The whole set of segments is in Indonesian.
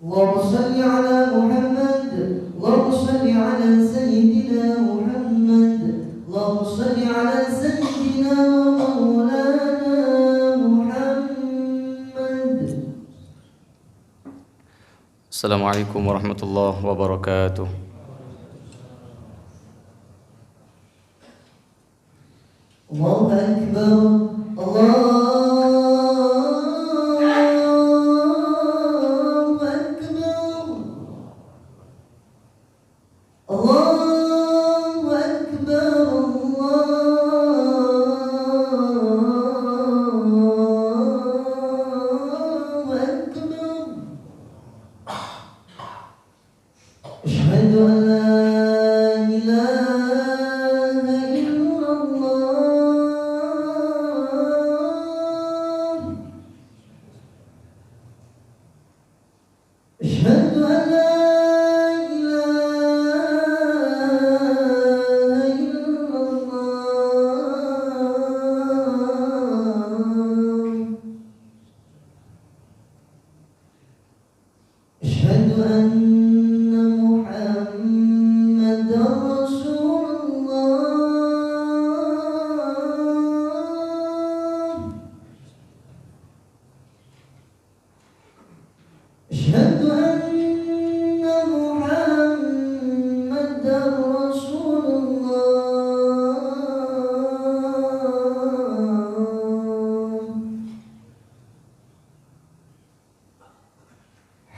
اللهم صل على محمد. اللهم صل على سيدنا محمد. اللهم صل على سيدنا ومولانا محمد. السلام عليكم ورحمة الله وبركاته. الله أكبر. الله أشهد أن لا إله إلا الله. أشهد أن لا إله إلا الله. أشهد أن أشهد أن محمدًا رسول الله.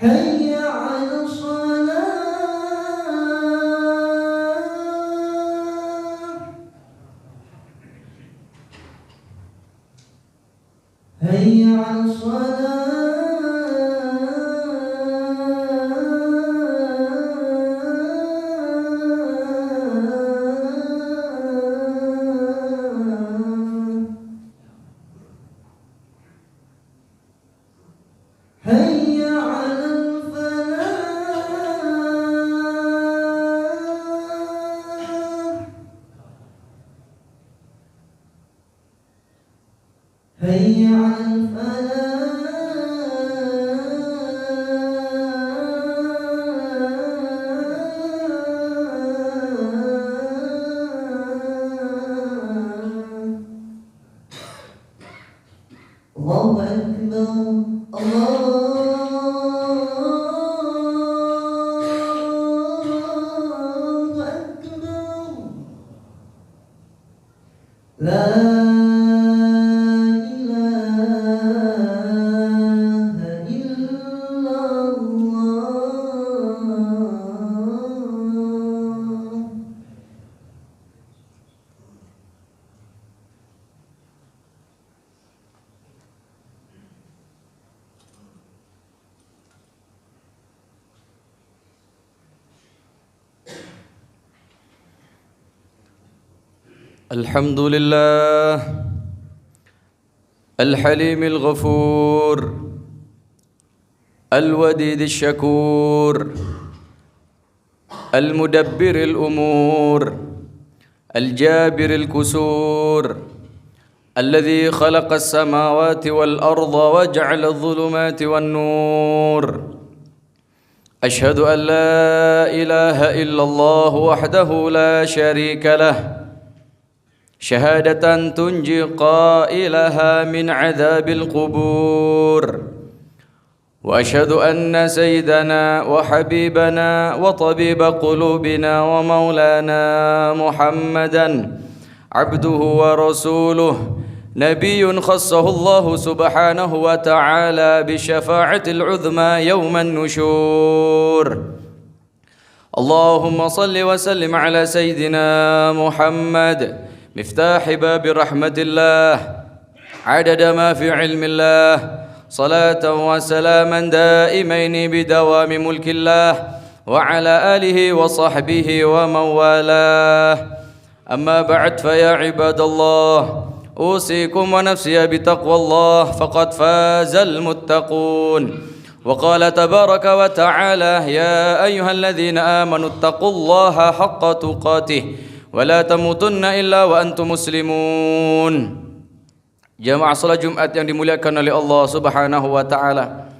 حي على الصلاة. حي على الصلاة. حي على الفلاح. حي على الفلاح. الله أكبر. الله أكبر. لا إله إلا الله. الحمد لله الحليم الغفور الوديد الشكور المدبر الأمور الجابر الكسور الذي خلق السماوات والأرض وجعل الظلمات والنور. أشهد أن لا إله إلا الله وحده لا شريك له شهادة تنجي قائلها من عذاب القبور. وأشهد أن سيدنا وحبيبنا وطبيب قلوبنا ومولانا محمدًا عبده ورسوله نبي خصه الله سبحانه وتعالى بالشفاعة العظمى يوم النشور. اللهم صل وسلم على سيدنا محمد مفتاح باب رحمة الله عدد ما في علم الله صلاة وسلاما دائمين بدوام ملك الله وعلى آله وصحبه ومن والاه. أما بعد فيا عباد الله أوصيكم ونفسي بتقوى الله فقد فاز المتقون. وقال تبارك وتعالى يا أيها الذين آمنوا اتقوا الله حق تقاته ولا تموتن إلا وأنتم مسلمون. Jamaah salat Jumat yang dimuliakan oleh Allah Subhanahu wa taala.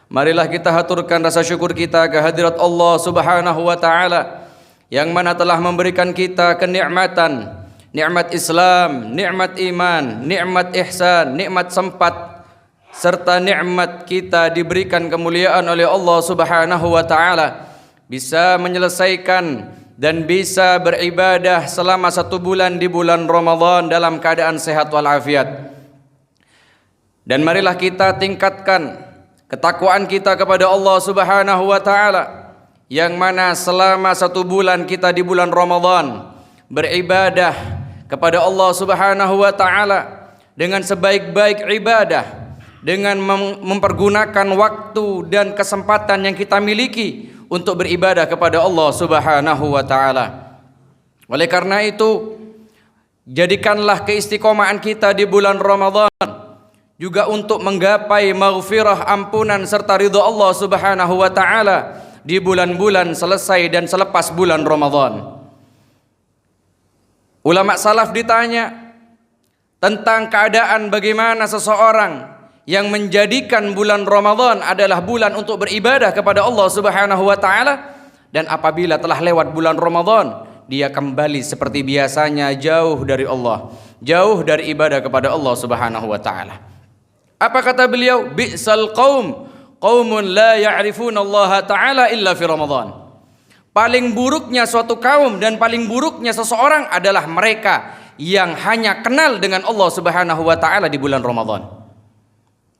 Marilah kita haturkan rasa syukur kita kehadirat Allah Subhanahu wa taala yang mana telah memberikan kita kenikmatan, nikmat Islam, nikmat iman, nikmat ihsan, nikmat sempat serta nikmat kita diberikan kemuliaan oleh Allah Subhanahu wa taala bisa menyelesaikan dan bisa beribadah selama 1 bulan di bulan Ramadan dalam keadaan sehat walafiat. Dan marilah kita tingkatkan ketakwaan kita kepada Allah Subhanahu wa taala yang mana selama 1 bulan kita di bulan Ramadan beribadah kepada Allah Subhanahu wa taala dengan sebaik-baik ibadah, dengan mempergunakan waktu dan kesempatan yang kita miliki untuk beribadah kepada Allah Subhanahu wa taala. Oleh karena itu, jadikanlah keistiqomahan kita di bulan Ramadan juga untuk menggapai maghfirah, ampunan serta ridha Allah Subhanahu wa taala di bulan-bulan selesai dan selepas bulan Ramadan. Ulama salaf ditanya tentang keadaan bagaimana seseorang yang menjadikan bulan Ramadan adalah bulan untuk beribadah kepada Allah Subhanahu wa taala, dan apabila telah lewat bulan Ramadan dia kembali seperti biasanya jauh dari Allah, jauh dari ibadah kepada Allah Subhanahu wa taala. Apa kata beliau? Bi'sal qaumun la ya'rifuna Allah taala illa fi Ramadan. Paling buruknya suatu kaum dan paling buruknya seseorang adalah mereka yang hanya kenal dengan Allah Subhanahu wa taala di bulan Ramadan.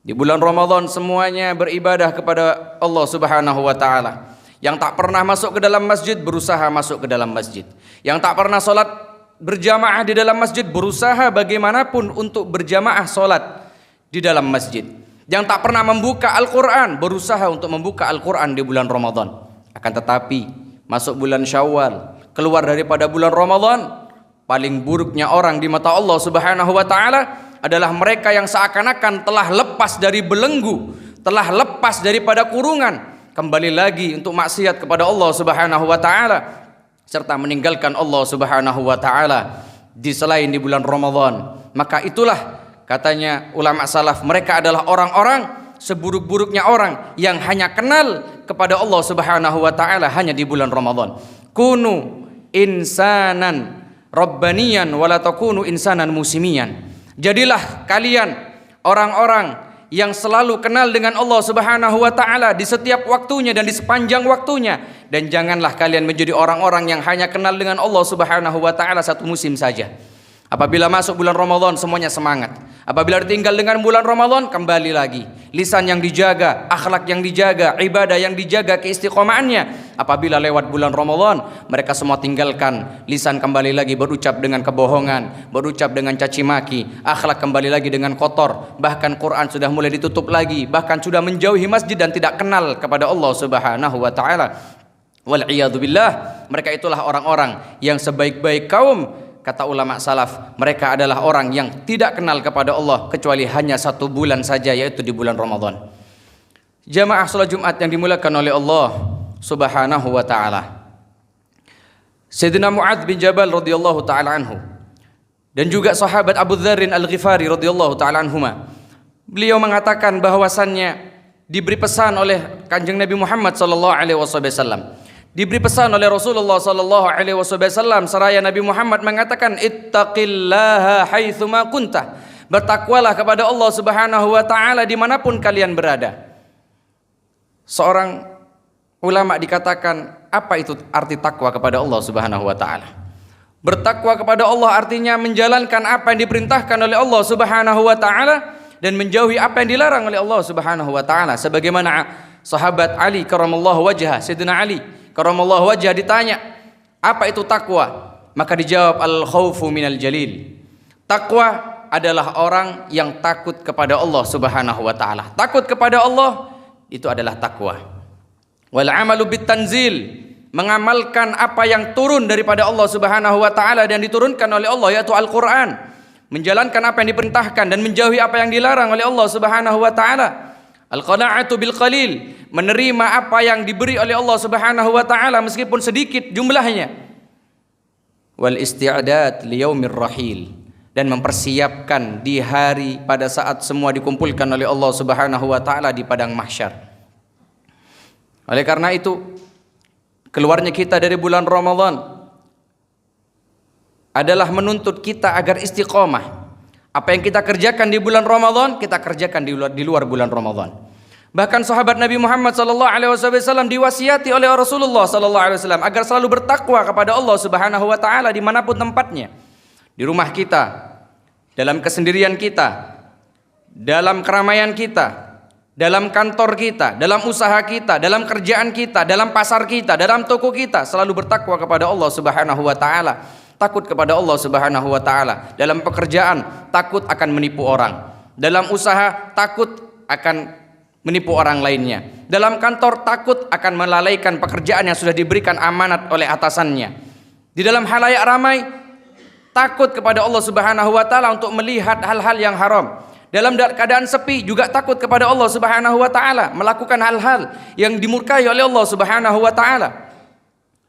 Di bulan Ramadan semuanya beribadah kepada Allah Subhanahu wa taala. Yang tak pernah masuk ke dalam masjid berusaha masuk ke dalam masjid. Yang tak pernah salat berjamaah di dalam masjid berusaha bagaimanapun untuk berjamaah salat di dalam masjid. Yang tak pernah membuka Al-Qur'an berusaha untuk membuka Al-Qur'an di bulan Ramadan. Akan tetapi masuk bulan Syawal, keluar daripada bulan Ramadan, paling buruknya orang di mata Allah Subhanahu wa taala adalah mereka yang seakan-akan telah lepas dari belenggu, telah lepas daripada kurungan, kembali lagi untuk maksiat kepada Allah Subhanahu wa taala serta meninggalkan Allah Subhanahu wa taala di selain di bulan Ramadan. Maka itulah katanya ulama salaf, mereka adalah orang-orang seburuk-buruknya orang yang hanya kenal kepada Allah Subhanahu wa taala hanya di bulan Ramadan. Kunu insanan rabbaniyan wala takunu insanan musimiyan. Jadilah kalian orang-orang yang selalu kenal dengan Allah Subhanahu wa taala di setiap waktunya dan di sepanjang waktunya, dan janganlah kalian menjadi orang-orang yang hanya kenal dengan Allah Subhanahu wa taala 1 musim saja. Apabila masuk bulan Ramadan semuanya semangat. Apabila ditinggal dengan bulan Ramadan kembali lagi. Lisan yang dijaga, akhlak yang dijaga, ibadah yang dijaga keistiqomahannya. Apabila lewat bulan Ramadan mereka semua tinggalkan. Lisan kembali lagi berucap dengan kebohongan, berucap dengan caci maki, akhlak kembali lagi dengan kotor. Bahkan Quran sudah mulai ditutup lagi, bahkan sudah menjauhi masjid dan tidak kenal kepada Allah Subhanahu wa taala. Wal iyadu billah, mereka itulah orang-orang yang sebaik-baik kaum. Kata ulama salaf, mereka adalah orang yang tidak kenal kepada Allah kecuali hanya 1 bulan saja, yaitu di bulan Ramadan. Jamaah salat Jumat yang dimuliakan oleh Allah Subhanahu wa taala. Sayyidina Mu'adz bin Jabal radhiyallahu taala anhu dan juga sahabat Abu Dzarrin Al-Ghifari radhiyallahu taala anhuma, beliau mengatakan bahwasannya diberi pesan oleh Kanjeng Nabi Muhammad sallallahu alaihi wasallam, diberi pesan oleh Rasulullah sallallahu alaihi wasallam seraya Nabi Muhammad mengatakan, ittaqillaha haitsuma kunta, bertakwalah kepada Allah Subhanahu wa taala dimanapun kalian berada. Seorang ulama dikatakan, apa itu arti takwa kepada Allah Subhanahu wa taala? Bertakwa kepada Allah artinya menjalankan apa yang diperintahkan oleh Allah Subhanahu wa taala dan menjauhi apa yang dilarang oleh Allah Subhanahu wa taala. Sebagaimana sahabat Ali karamallahu wajhah, Sayyidina Ali karamallahu wajhah ditanya, apa itu takwa? Maka dijawab, al-khaufu minal jalil. Takwa adalah orang yang takut kepada Allah Subhanahu wa taala. Takut kepada Allah itu adalah takwa. Wal amalu bit tanzil, mengamalkan apa yang turun daripada Allah Subhanahu wa taala dan diturunkan oleh Allah, yaitu Al-Qur'an. Menjalankan apa yang diperintahkan dan menjauhi apa yang dilarang oleh Allah Subhanahu wa taala. Al-qana'atu bil qalil, menerima apa yang diberi oleh Allah Subhanahu wa taala meskipun sedikit jumlahnya. wal isti'dad liyaumir rahil, dan mempersiapkan di hari pada saat semua dikumpulkan oleh Allah Subhanahu wa taala di padang mahsyar. Oleh karena itu, keluarnya kita dari bulan Ramadan adalah menuntut kita agar istiqomah. Apa yang kita kerjakan di bulan Ramadan, kita kerjakan di luar bulan Ramadan. Bahkan sahabat Nabi Muhammad sallallahu alaihi wasallam diwasiati oleh Rasulullah sallallahu alaihi wasallam agar selalu bertakwa kepada Allah Subhanahu wa taala dimanapun tempatnya. Di rumah kita, dalam kesendirian kita, dalam keramaian kita, dalam kantor kita, dalam usaha kita, dalam kerjaan kita, dalam pasar kita, dalam toko kita, selalu bertakwa kepada Allah Subhanahu wa taala. Takut kepada Allah Subhanahu wa taala. Dalam pekerjaan takut akan menipu orang. Dalam usaha takut akan menipu orang lainnya. Dalam kantor takut akan melalaikan pekerjaan yang sudah diberikan amanat oleh atasannya. Di dalam halayak ramai takut kepada Allah Subhanahu wa taala untuk melihat hal-hal yang haram. Dalam keadaan sepi juga takut kepada Allah Subhanahu wa taala, melakukan hal-hal yang dimurkai oleh Allah Subhanahu wa taala.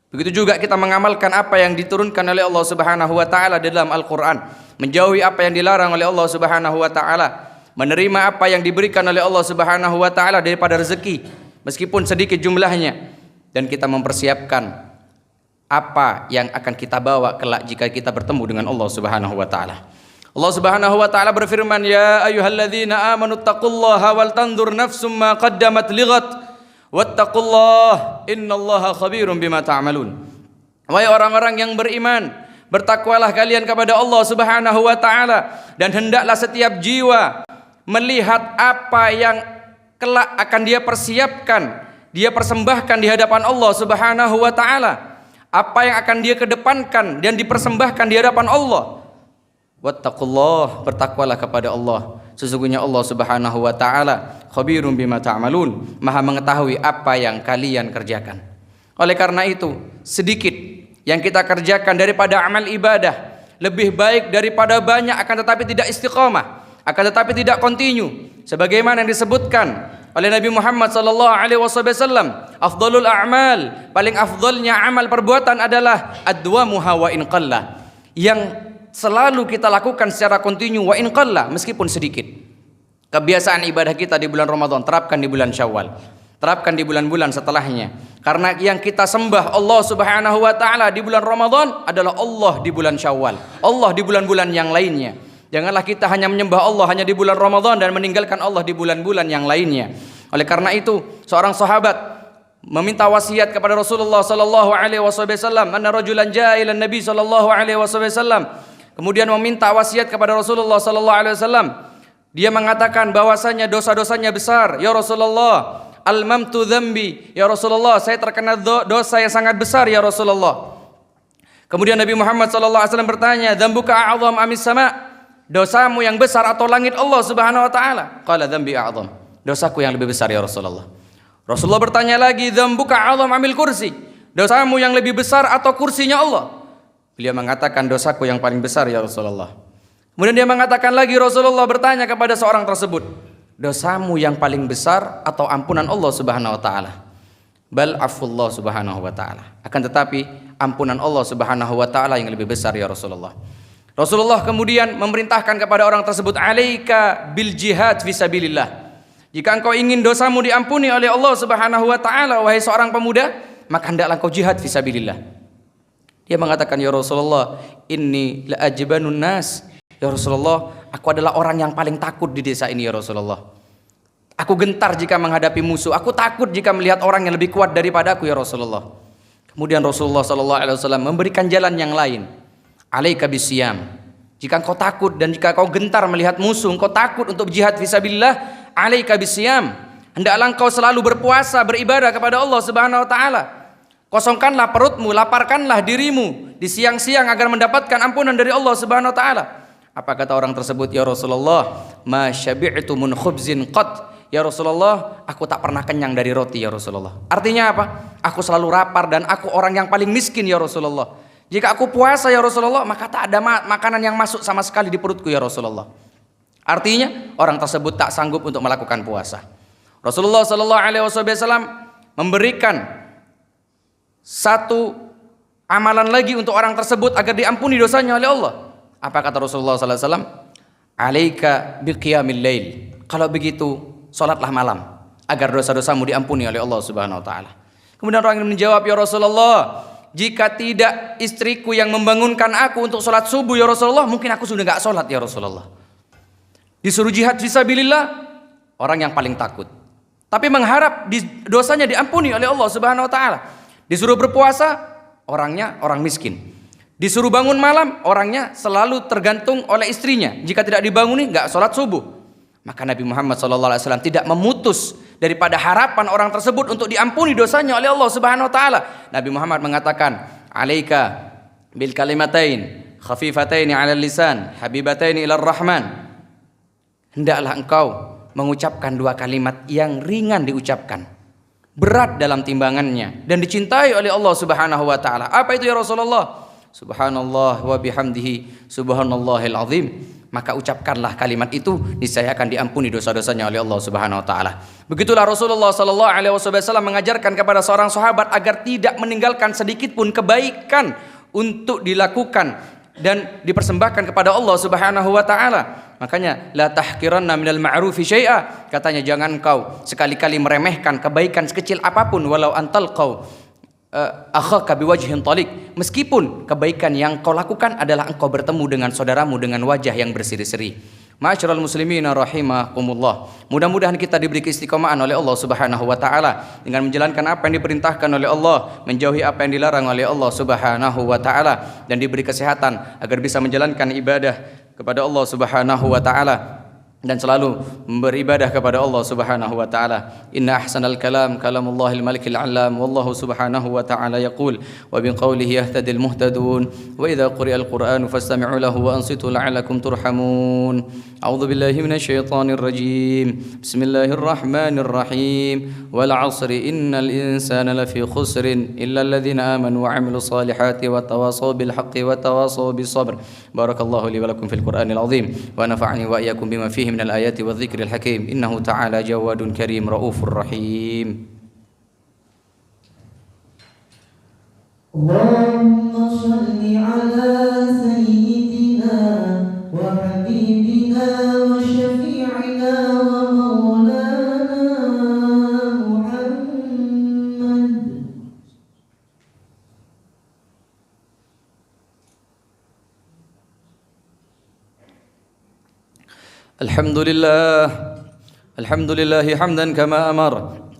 Begitu juga kita mengamalkan apa yang diturunkan oleh Allah Subhanahu wa taala di dalam Al-Qur'an, menjauhi apa yang dilarang oleh Allah Subhanahu wa taala, menerima apa yang diberikan oleh Allah Subhanahu wa taala daripada rezeki meskipun sedikit jumlahnya, dan kita mempersiapkan apa yang akan kita bawa kelak jika kita bertemu dengan Allah Subhanahu wa taala. Allah Subhanahu wa taala berfirman, ya ayyuhalladzina amanu taqullaha wal tanzur nafsum ma qaddamat lighat wattaqullah innallaha khabirum bima ta'malun. Wahai orang-orang yang beriman, bertakwalah kalian kepada Allah Subhanahu wa taala, dan hendaklah setiap jiwa melihat apa yang kelak akan dia persiapkan, dia persembahkan di hadapan Allah Subhanahu wa taala, apa yang akan dia kedepankan dan dipersembahkan di hadapan Allah. Wattaqullah, bertakwalah kepada Allah, sesungguhnya Allah Subhanahu wa taala khabirum bima ta'malun, maha mengetahui apa yang kalian kerjakan. Oleh karena itu, sedikit yang kita kerjakan daripada amal ibadah lebih baik daripada banyak akan tetapi tidak istiqamah, akan tetapi tidak kontinu, sebagaimana yang disebutkan oleh Nabi Muhammad sallallahu alaihi wasallam, afdalul a'mal, paling afdalnya amal perbuatan adalah adwamuha wa in qalla, yang selalu kita lakukan secara kontinu wa in qalla, meskipun sedikit. Kebiasaan ibadah kita di bulan Ramadan terapkan di bulan Syawal, terapkan di bulan-bulan setelahnya, karena yang kita sembah Allah Subhanahu wa taala di bulan Ramadan adalah Allah di bulan Syawal, Allah di bulan-bulan yang lainnya. Janganlah kita hanya menyembah Allah hanya di bulan Ramadan dan meninggalkan Allah di bulan-bulan yang lainnya. Oleh karena itu, seorang sahabat meminta wasiat kepada Rasulullah sallallahu alaihi wasallam, anna rajulan jaa ila Nabi sallallahu alaihi wasallam, kemudian meminta wasiat kepada Rasulullah sallallahu alaihi wasallam. Dia mengatakan bahwasanya dosa-dosanya besar. Ya Rasulullah, almamtu dzambi. Ya Rasulullah, saya terkena dosa yang sangat besar ya Rasulullah. Kemudian Nabi Muhammad sallallahu alaihi wasallam bertanya, dzambuka a'zam amis sama'? Dosamu yang besar atau langit Allah Subhanahu wa taala? Qala dzambi a'zam. Dosaku yang lebih besar ya Rasulullah. Rasulullah bertanya lagi, dzambuka a'zam amil kursi? Dosamu yang lebih besar atau kursinya Allah? Beliau mengatakan, dosaku yang paling besar ya Rasulullah. Kemudian dia mengatakan lagi, Rasulullah bertanya kepada seorang tersebut, dosamu yang paling besar atau ampunan Allah Subhanahu wa taala? Bal afullah Subhanahu wa taala. Akan tetapi ampunan Allah Subhanahu wa taala yang lebih besar ya Rasulullah. Rasulullah kemudian memerintahkan kepada orang tersebut, alaika bil jihad fisabilillah. Jika engkau ingin dosamu diampuni oleh Allah Subhanahu wa taala, wahai seorang pemuda, maka hendaklah engkau jihad fisabilillah. Dia mengatakan, ya Rasulullah, inni la ajbanun nas. Ya Rasulullah, aku adalah orang yang paling takut di desa ini ya Rasulullah. Aku gentar jika menghadapi musuh. Aku takut jika melihat orang yang lebih kuat daripada aku ya Rasulullah. Kemudian Rasulullah sallallahu alaihi wasallam memberikan jalan yang lain. Alaika bisyam. Jika engkau takut dan jika engkau gentar melihat musuh, engkau takut untuk jihad fisabilillah, alaika bisyam. Hendaklah engkau selalu berpuasa, beribadah kepada Allah Subhanahu wa taala. Kosongkanlah perutmu, laparkanlah dirimu di siang-siang agar mendapatkan ampunan dari Allah Subhanahu wa taala. Apa kata orang tersebut? Ya Rasulullah, ma syabi'tu min khubzin qat. Ya Rasulullah, aku tak pernah kenyang dari roti ya Rasulullah. Artinya apa? Aku selalu lapar dan aku orang yang paling miskin ya Rasulullah. Jika aku puasa ya Rasulullah, maka tak ada makanan yang masuk sama sekali di perutku ya Rasulullah. Artinya orang tersebut tak sanggup untuk melakukan puasa. Rasulullah sallallahu alaihi wasallam memberikan satu amalan lagi untuk orang tersebut agar diampuni dosanya oleh Allah. Apa kata Rasulullah sallallahu alaihi wasallam? Alaika biqiyamil lail. Kalau begitu, salatlah malam agar dosa-dosamu diampuni oleh Allah Subhanahu wa taala. Kemudian orang ini menjawab, "Ya Rasulullah, jika tidak istriku yang membangunkan aku untuk salat subuh ya Rasulullah, mungkin aku sudah enggak salat ya Rasulullah." Disuruh jihad fisabilillah, orang yang paling takut. Tapi mengharap dosanya diampuni oleh Allah Subhanahu wa taala. Disuruh berpuasa, orangnya orang miskin. Disuruh bangun malam, orangnya selalu tergantung oleh istrinya. Jika tidak dibanguni, enggak salat subuh. Maka Nabi Muhammad SAW tidak memutus daripada harapan orang tersebut untuk diampuni dosanya oleh Allah Subhanahu wa taala. Nabi Muhammad mengatakan, "Alaika bil kalimatain khafifataini 'alal lisan, habibataini ilar rahman." Hendaklah engkau mengucapkan dua kalimat yang ringan diucapkan, berat dalam timbangannya dan dicintai oleh Allah Subhanahu wa taala. Apa itu ya Rasulullah? Subhanallah wa bihamdihi subhanallahil azim. Maka ucapkanlah kalimat itu, niscaya akan diampuni dosa-dosanya oleh Allah Subhanahu wa taala. Begitulah Rasulullah sallallahu alaihi wasallam mengajarkan kepada seorang sahabat agar tidak meninggalkan sedikit pun kebaikan untuk dilakukan dan dipersembahkan kepada Allah Subhanahu wa taala. Makanya la tahqiranna minal ma'rufi syai'a, katanya jangan kau sekali-kali meremehkan kebaikan sekecil apapun, walau antal kau akhaka biwajhin talik, meskipun kebaikan yang kau lakukan adalah engkau bertemu dengan saudaramu dengan wajah yang berseri-seri. Ma'asyiral muslimin rahimakumullah. Mudah-mudahan kita diberi keistiqomahan oleh Allah Subhanahu wa taala dengan menjalankan apa yang diperintahkan oleh Allah, menjauhi apa yang dilarang oleh Allah Subhanahu wa taala, dan diberi kesehatan agar bisa menjalankan ibadah kepada Allah Subhanahu wa taala dan selalu beribadah kepada Allah Subhanahu wa taala. Inna ahsanal kalam kalamullahil malikil alam, wallahu subhanahu wa taala yaqul wa bi qawlihi yahtadil muhtadun wa idza quri'al qur'anu fastami'u lahu wa ansitu la'allakum turhamun. A'udzu billahi minasy syaithanir rajim. Bismillahirrahmanir rahim. Wal 'asri innal insana lafi khusrin illa alladhina amanu wa 'amilus solihati wa tawasaw bil haqqi wa tawasaw bis sabr. Barakallahu li wa lakum fil Qur'anil azim wa nafa'ani wa iyyakum bima fihi من الآيات والذكر الحكيم إنه تعالى جواد كريم رؤوف رحيم. اللهم صل على سيدنا وحبيبنا وشفيعنا ومولانا محمد. الحمد لله حمدا كما أمر.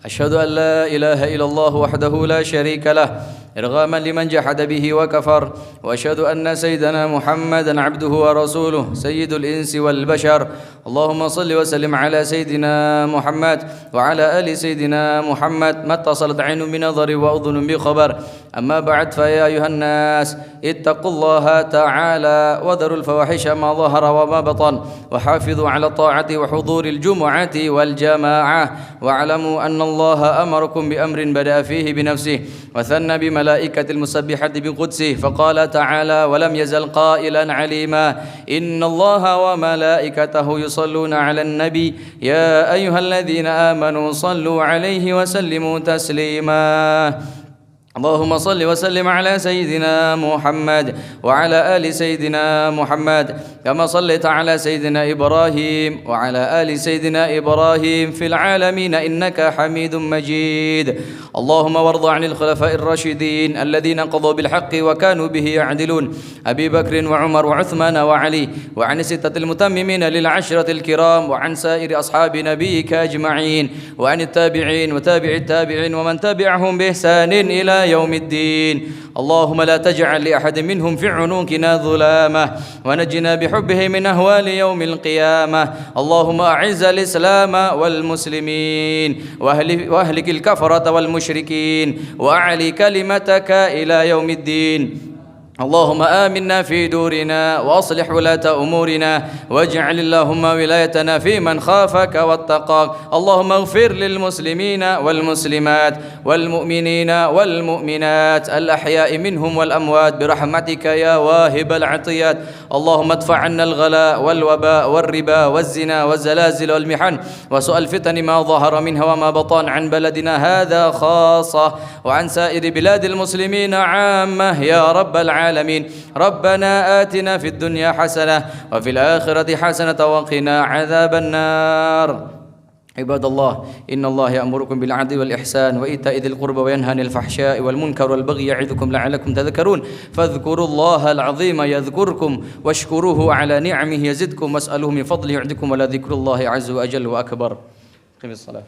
أشهد أن لا إله إلا الله وحده لا شريك له إرغاما لمن جحد به وكفر. وأشهد أن سيدنا محمدا عبده ورسوله سيد الإنس والبشر. اللهم صل وسلم على سيدنا محمد وعلى آل سيدنا محمد ما اتصلت عين بنظر وأذن بخبر. أما بعد فيا أيها الناس اتقوا الله تعالى وذروا الفواحش ما ظهر وما بطن وحافظوا على الطاعة وحضور الجمعة والجماعة واعلموا أن الله أمركم بأمر بدأ فيه بنفسه وثنى بملائكة المسبحة بقدسه فقال تعالى ولم يزل قائلا عليما إن الله وملائكته يصلون على النبي يا أيها الذين آمنوا صلوا عليه وسلموا تسليما. اللهم صل وسلم على سيدنا محمد وعلى آل سيدنا محمد كما صليت على سيدنا إبراهيم وعلى آل سيدنا إبراهيم في العالمين إنك حميد مجيد. اللهم وارض عن الخلفاء الراشدين الذين قضوا بالحق وكانوا به يعدلون أبي بكر وعمر وعثمان وعلي وعن الستة المتممين للعشرة الكرام وعن سائر أصحاب نبيك أجمعين وعن التابعين وتابع التابعين ومن تبعهم بإحسان إلى يوم الدين. اللهم لا تجعل لأحد منهم في عنقنا ظلامة ونجنا بحبه من أهوال يوم القيامة. اللهم أعز الإسلام والمسلمين وأهلك الكفرة والمشركين وأعلي كلمتك إلى يوم الدين. اللهم آمنا في دورنا وأصلح ولاة أمورنا واجعل اللهم ولايتنا في من خافك واتقاك اللهم اغفر للمسلمين والمسلمات والمؤمنين والمؤمنات الأحياء منهم والأموات برحمتك يا واهب العطيات اللهم ادفع عنا الغلاء والوباء والربا والزنا والزلازل والمحن وسوء الفتن ما ظهر منها وما بطن عن بلدنا هذا خاصة وعن سائر بلاد المسلمين عامة يا رب العالمين ربنا آتنا في الدنيا حسنة وفي الآخرة حسنة وقنا عذاب النار عباد الله إن الله يأمركم بالعدل والإحسان وإيتاء ذي القربى وينهى عن الفحشاء والمنكر والبغي يعظكم لعلكم تذكرون فاذكروا الله العظيم يذكركم واشكروه على نعمه يزدكم واسألوه من فضله يعدكم ولذكر الله عز وأجل وأكبر قم الصلاة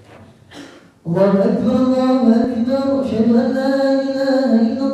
الله أكبر الله أكبر أشهد أن لا إله إلا